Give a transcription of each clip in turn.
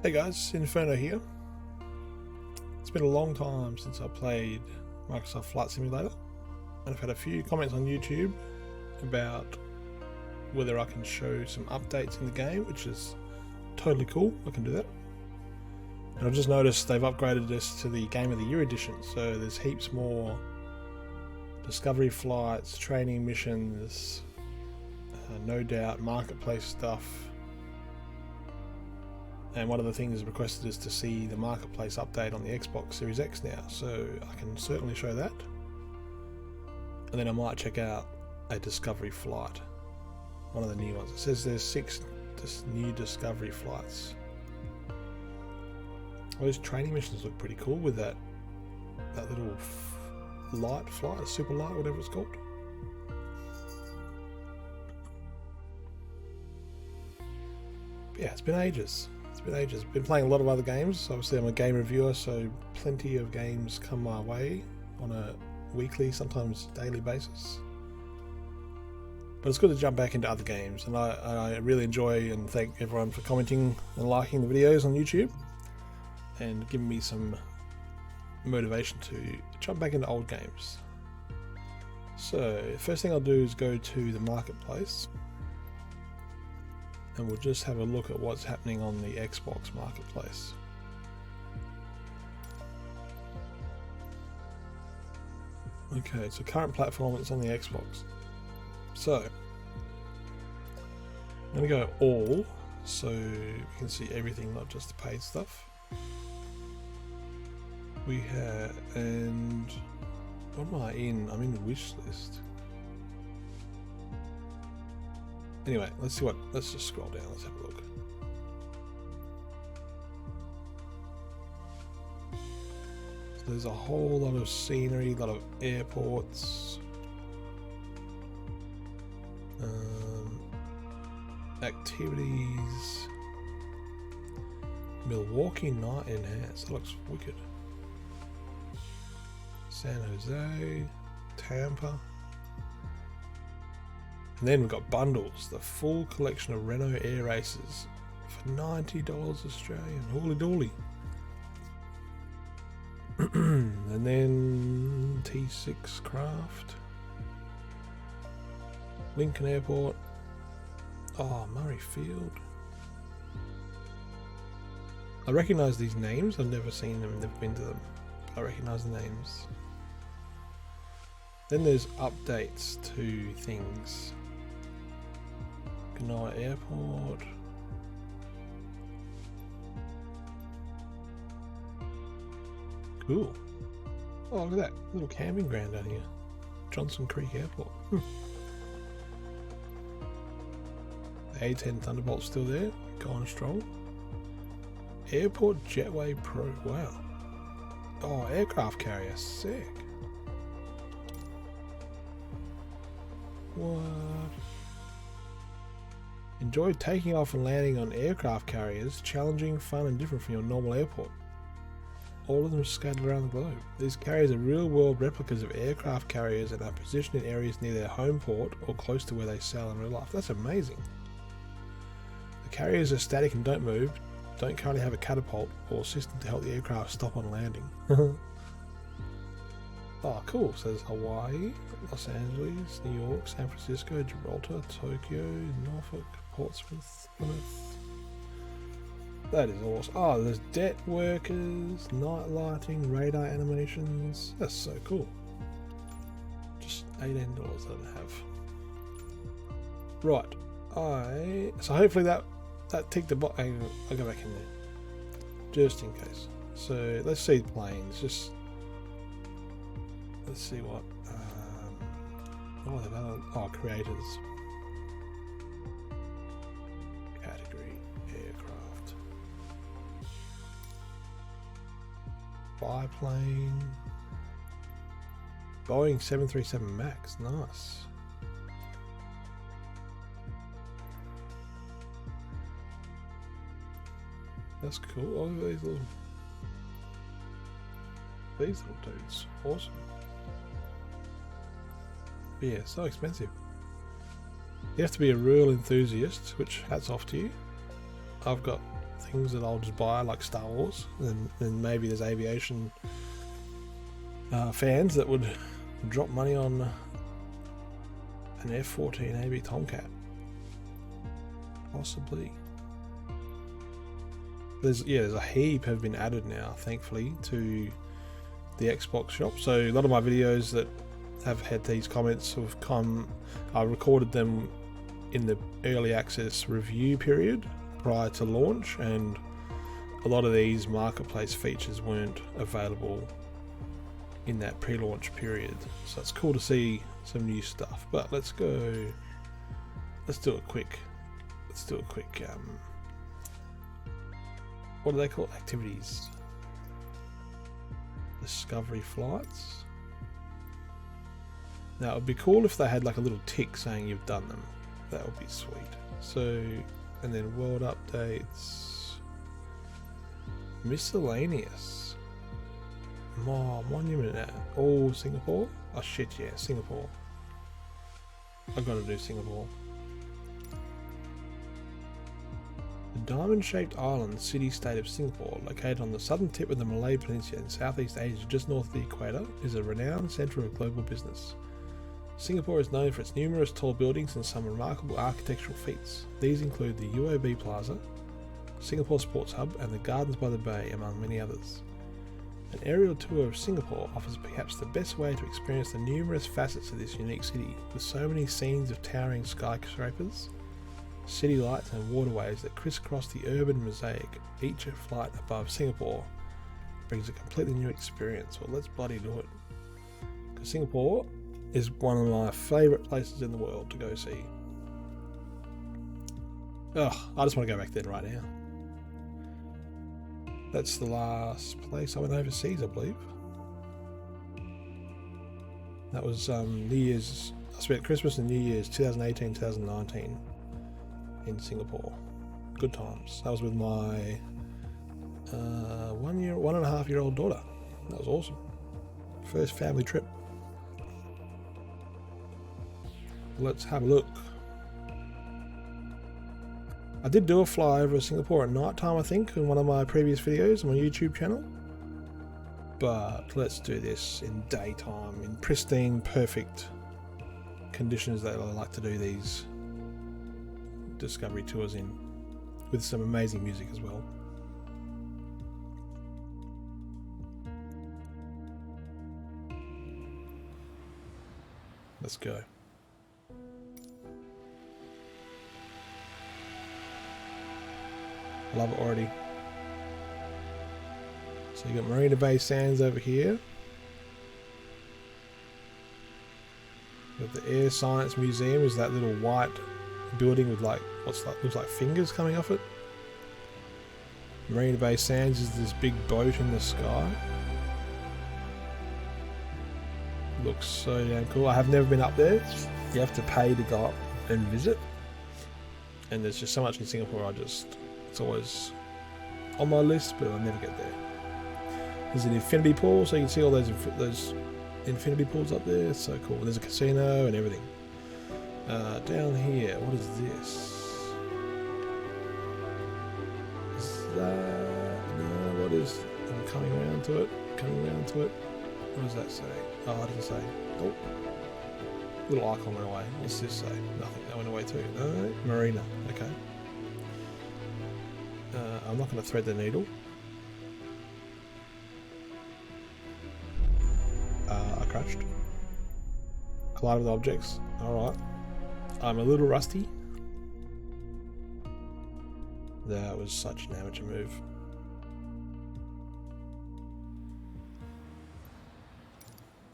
Hey guys, Inferno here. It's been a long time since I played Microsoft Flight Simulator, and I've had a few comments on YouTube about whether I can show some updates in the game, which is totally cool. I can do that. And I've just noticed they've upgraded this to the Game of the Year edition, so there's heaps more discovery flights, training missions, no doubt marketplace stuff. And one of the things requested is to see the marketplace update on the Xbox Series X now, so I can certainly show that. And then I might check out a discovery flight, one of the new ones. It says there's 6 new discovery flights. Those training missions look pretty cool with that little light flight, super light, whatever it's called. But yeah, it's been ages. Been playing a lot of other games. Obviously I'm a game reviewer, so plenty of games come my way on a weekly, sometimes daily basis. But it's good to jump back into other games, and I really enjoy and thank everyone for commenting and liking the videos on YouTube and giving me some motivation to jump back into old games. So first thing I'll do is go to the marketplace, and we'll just have a look at what's happening on the Xbox marketplace. Okay, so current platform is on the Xbox. So I'm going to go all, so you can see everything, not just the paid stuff. We have, and what am I in? I'm in the wish list. Anyway, let's just scroll down, let's have a look. So there's a whole lot of scenery, a lot of airports, activities, Milwaukee Night Enhanced, that looks wicked. San Jose, Tampa. And then we've got bundles, the full collection of Renault Air Races for $90 Australian, holy dooly. And then T6 Craft, Lincoln Airport, oh, Murray Field. I recognise these names, I've never seen them, never been to them. I recognise the names. Then there's updates to things. Genoa Airport. Cool. Oh, look at that little camping ground down here. Johnson Creek Airport. The A10 Thunderbolt's still there, going strong. Airport Jetway Pro. Wow. Oh, aircraft carrier. Sick. What? Enjoy taking off and landing on aircraft carriers, challenging, fun and different from your normal airport. All of them are scattered around the globe. These carriers are real-world replicas of aircraft carriers and are positioned in areas near their home port or close to where they sail in real life. That's amazing. The carriers are static and don't move, don't currently have a catapult or system to help the aircraft stop on landing. Oh, cool. So there's Hawaii, Los Angeles, New York, San Francisco, Gibraltar, Tokyo, Norfolk, Portsmouth, Plymouth. That is awesome. Oh, there's debt workers, night lighting, radar animations. That's so cool. Just $18 I don't have. Right. So hopefully that ticked the box. I'll go back in there. Just in case. So let's see the planes. Let's see what. Creators. Category aircraft. Biplane. Boeing 737 Max. Nice. That's cool. Oh, these little dudes. Awesome. But yeah, so expensive. You have to be a real enthusiast, which hats off to you. I've got things that I'll just buy, like Star Wars, and maybe there's aviation fans that would drop money on an F-14 AB Tomcat. Possibly. There's a heap have been added now, thankfully, to the Xbox shop. So a lot of my videos that have had these comments have come, I recorded them in the early access review period prior to launch, and a lot of these marketplace features weren't available in that pre-launch period. So it's cool to see some new stuff. But let's do a quick what do they call activities? Discovery flights. Now it would be cool if they had like a little tick saying you've done them. That would be sweet. So, and then world updates, miscellaneous, monument at all Singapore. Oh shit, yeah, Singapore. I've got to do Singapore. The diamond-shaped island city-state of Singapore, located on the southern tip of the Malay Peninsula in Southeast Asia just north of the equator, is a renowned centre of global business. Singapore is known for its numerous tall buildings and some remarkable architectural feats. These include the UOB Plaza, Singapore Sports Hub, and the Gardens by the Bay, among many others. An aerial tour of Singapore offers perhaps the best way to experience the numerous facets of this unique city, with so many scenes of towering skyscrapers, city lights and waterways that crisscross the urban mosaic. Each flight above Singapore brings a completely new experience. Well, let's bloody do it. Because Singapore is one of my favourite places in the world to go see. Ugh, I just want to go back there right now. That's the last place I went overseas, I believe. That was New Year's. I spent Christmas and New Year's 2018, 2019 in Singapore. Good times. That was with my 1.5-year-old daughter. That was awesome. First family trip. Let's have a look. I did do a flyover of Singapore at night time, I think, in one of my previous videos on my YouTube channel. But let's do this in daytime, in pristine, perfect conditions that I like to do these discovery tours in, with some amazing music as well. Let's go. I love it already. So you got Marina Bay Sands over here. Got the Air Science Museum, is that little white building with like looks like fingers coming off it. Marina Bay Sands is this big boat in the sky. Looks so damn cool. I have never been up there. You have to pay to go up and visit. And there's just so much in Singapore. It's always on my list, but I'll never get there. There's an infinity pool, so you can see all those infinity pools up there. It's so cool. There's a casino and everything. Down here, what is this? Is that... No, what is... I'm coming around to it. What does that say? Oh, it doesn't say. Oh. Little icon went away. What's this say? Nothing. That went away too. No, Marina. Okay. I'm not going to thread the needle. I crashed. Collided with objects. Alright. I'm a little rusty. That was such an amateur move.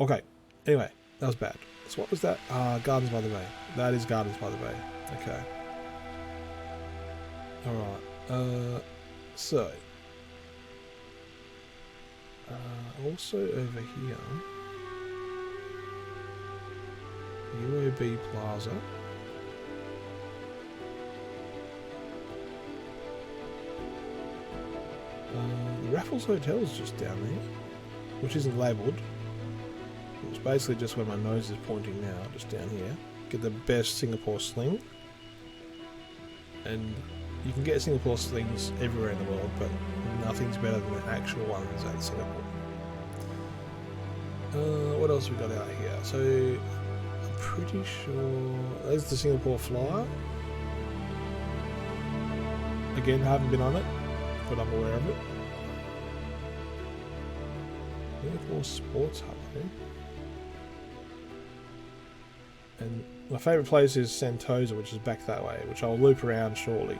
Okay. Anyway, that was bad. So what was that? Gardens by the Bay. That is Gardens by the Bay. Okay. Alright. So, also over here, UOB Plaza. The Raffles Hotel is just down there, which isn't labelled. It's basically just where my nose is pointing now, just down here. Get the best Singapore sling. And You can get Singapore things everywhere in the world, but nothing's better than the actual ones at Singapore. What else we got out here? So I'm pretty sure there's the Singapore Flyer. Again, I haven't been on it, but I'm aware of it. Singapore Sports Hub, eh? And my favourite place is Sentosa, which is back that way, which I'll loop around shortly.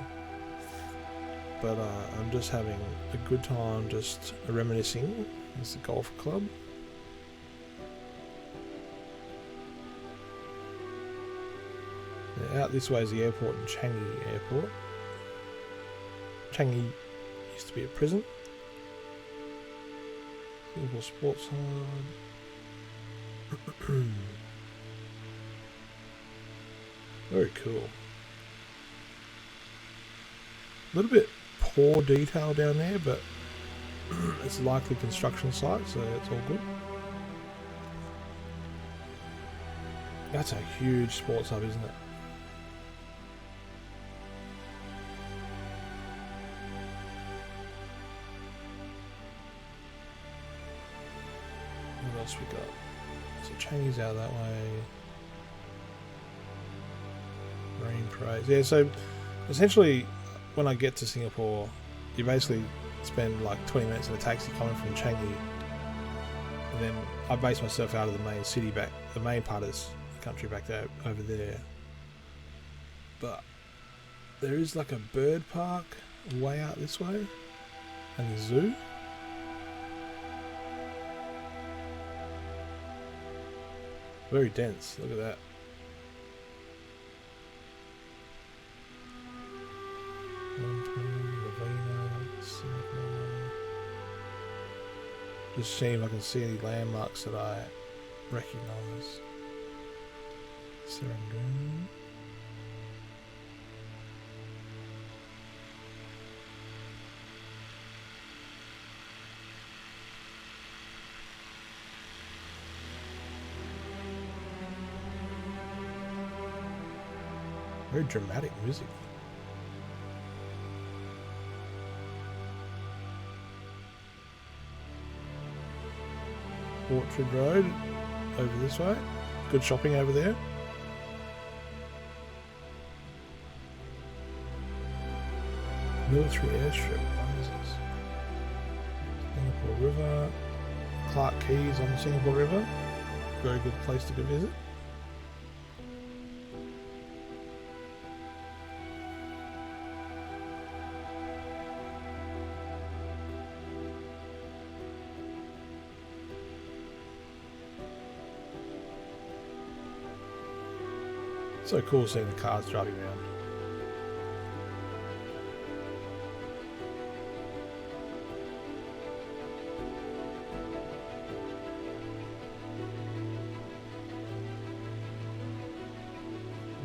But I'm just having a good time, just reminiscing. There's the golf club. Now, out this way is the airport in Changi Airport. Changi used to be a prison. Singapore Sports Hub. Very cool. A little bit poor detail down there, but it's a likely construction site, so it's all good. That's a huge sports hub, isn't it? What else we got? So Changi's out that way. Marine Parade. Yeah, so essentially when I get to Singapore, you basically spend like 20 minutes in a taxi coming from Changi, and then I base myself out of the main city back, the main part of this country back there, over there. But there is like a bird park way out this way, and the zoo. Very dense, look at that. Just seeing if I can see any landmarks that I recognise. Serangoon. Very dramatic music. Orchard Road over this way. Good shopping over there. Military airstrip. What is this? Singapore River. Clark Quays on the Singapore River. Very good place to go visit. So cool seeing the cars driving around.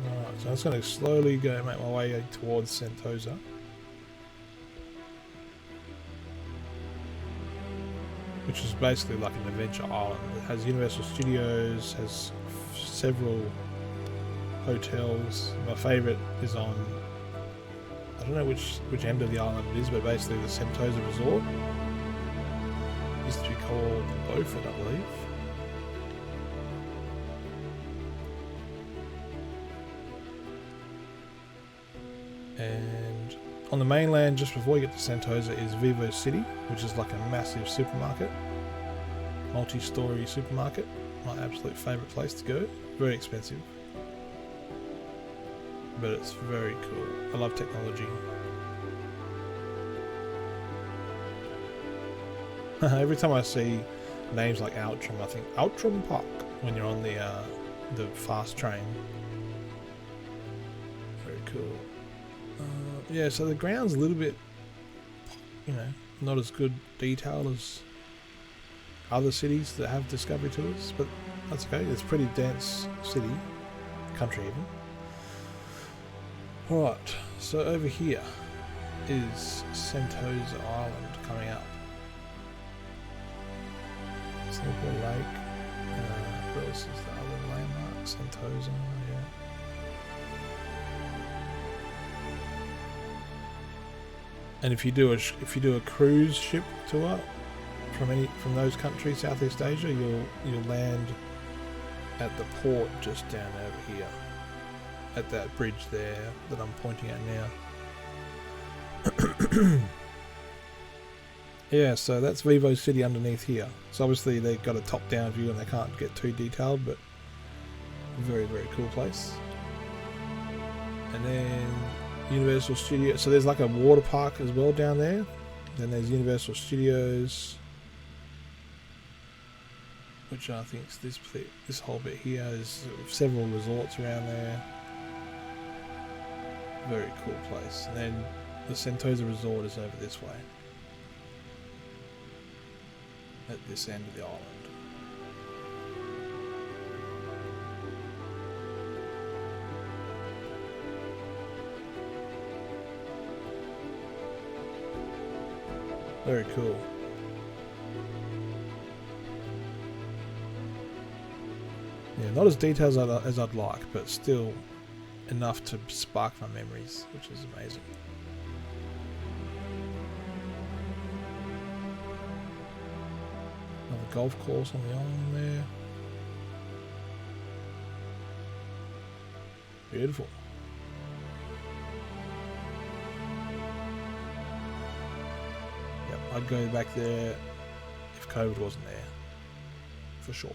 Alright, so I'm just going to slowly go make my way towards Sentosa. Which is basically like an adventure island. It has Universal Studios, has several hotels. My favourite is on, I don't know which end of the island it is, but basically the Sentosa Resort. It used to be called Beaufort, I believe. And on the mainland, just before you get to Sentosa, is Vivo City, which is like a massive supermarket, multi-story supermarket. My absolute favourite place to go. Very expensive, but it's very cool. I love technology. Every time I see names like Outram, I think Outram Park when you're on the fast train. Very cool. Yeah, so the ground's a little bit, you know, not as good detail as other cities that have Discovery Tours, but that's okay. It's a pretty dense city, country even. Alright, so over here is Sentosa Island coming up. Singapore Lake. Where else is the other landmark? Sentosa, yeah. And if you do a cruise ship tour from those countries, Southeast Asia, you'll land at the port just down over here, at that bridge there that I'm pointing at now. Yeah, so that's Vivo City underneath here. So obviously they've got a top-down view and they can't get too detailed, but very, very cool place. And then Universal Studios. So there's like a water park as well down there. Then there's Universal Studios, which I think is this whole bit here. There's several resorts around there. Very cool place. And then the Sentosa Resort is over this way, at this end of the island. Very cool. Yeah, not as detailed as I'd like, but still enough to spark my memories, which is amazing. Another golf course on the island there. Beautiful. Yep, I'd go back there if COVID wasn't there, for sure.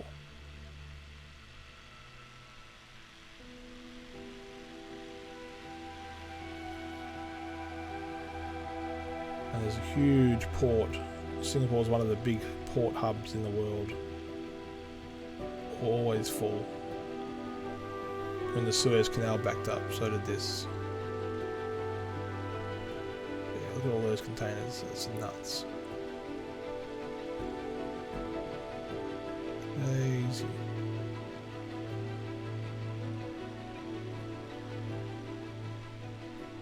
And there's a huge port. Singapore is one of the big port hubs in the world. Always full. When the Suez Canal backed up, so did this. Yeah, look at all those containers. It's nuts. Crazy.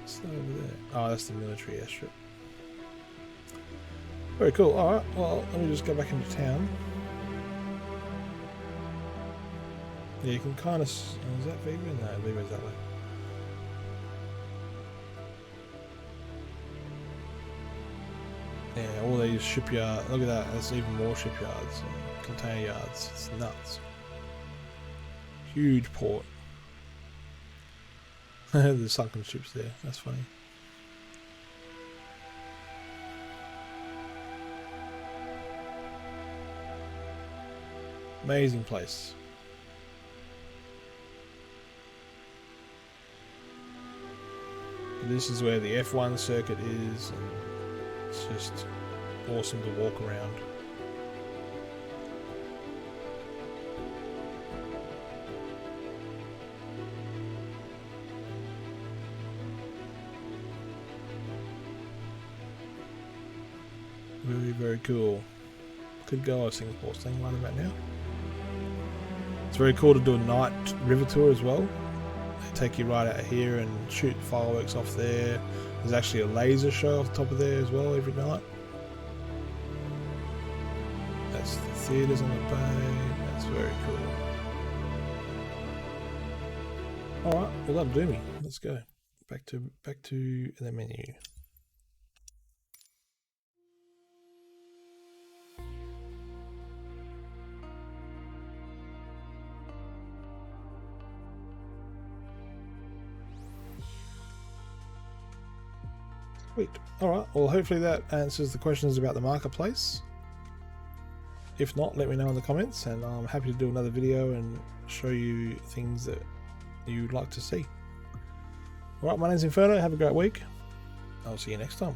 What's that over there? Oh, that's the military airstrip. Very cool. Alright, well, let me just go back into town. Yeah, you can kind of... Oh, is that Viva? No, Viva's that way. Yeah, all these shipyards. Look at that. There's even more shipyards and container yards. It's nuts. Huge port. There's sunken ships there. That's funny. Amazing place. This is where the F1 circuit is, and it's just awesome to walk around. Very, very cool. Could go a Singapore thing right about now. It's very cool to do a night river tour as well. They take you right out here and shoot fireworks off there. There's actually a laser show off the top of there as well every night. That's the theatres on the bay. That's very cool. Alright, well that'll do me. Let's go. Back to the menu. Sweet. Alright, well hopefully that answers the questions about the marketplace. If not, let me know in the comments and I'm happy to do another video and show you things that you'd like to see. Alright, my name's Inferno, have a great week. I'll see you next time.